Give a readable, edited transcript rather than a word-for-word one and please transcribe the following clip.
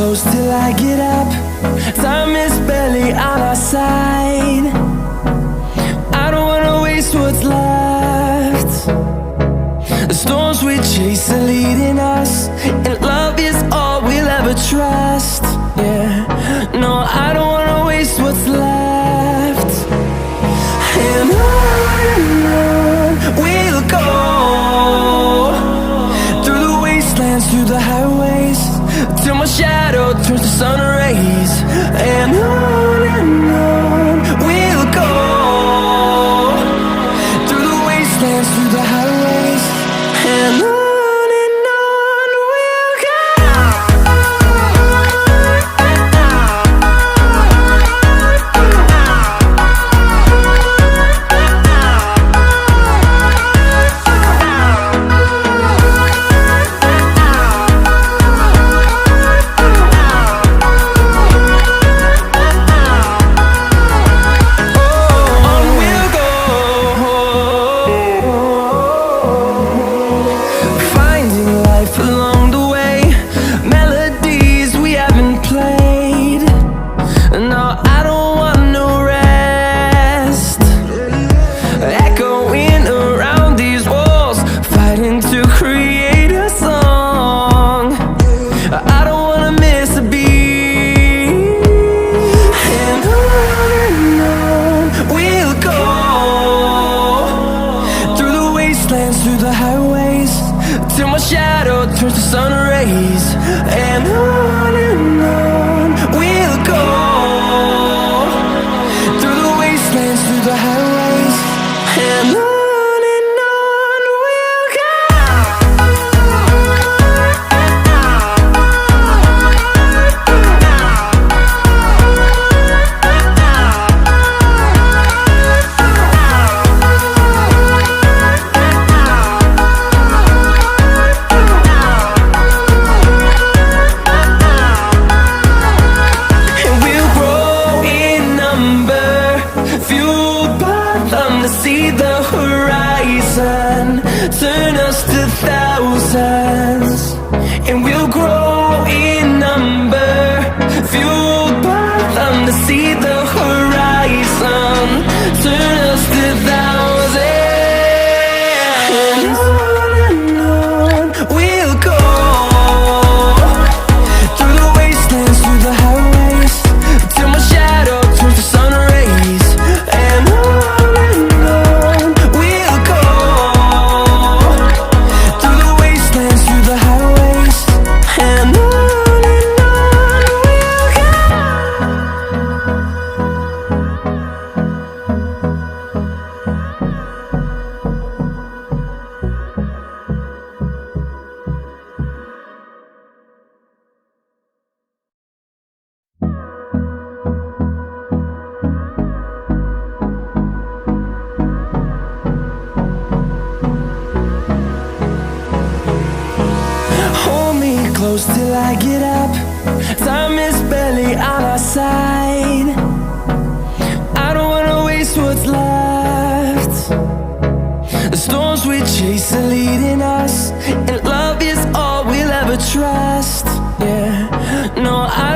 close till I get up. Time is barely on our side. I don't wanna waste what's left. The storms we chase are leading us, and love is all we'll ever trust. Yeah, no, I don't wanna waste what's left. And on we'll go, through the wastelands, through the highways, till my shadow turns to sun rays. And on we'll go, through the wastelands, through the highways, and on we'll go. Through the highways, till my shadow turns to sun rays. And on we'll go, through the wastelands, through the highways, and on we'll go. See the horizon turn us to thousands, and we'll grow in number, fueled by them to see the horizon turn us to thousands. And on we'll go, through the wastelands, through the highways, till my shadow turns to sun rays. And close till I get up. Time is barely on our side. I don't wanna waste what's left. The storms we chase are leading us, and love is all we'll ever trust. Yeah, no, I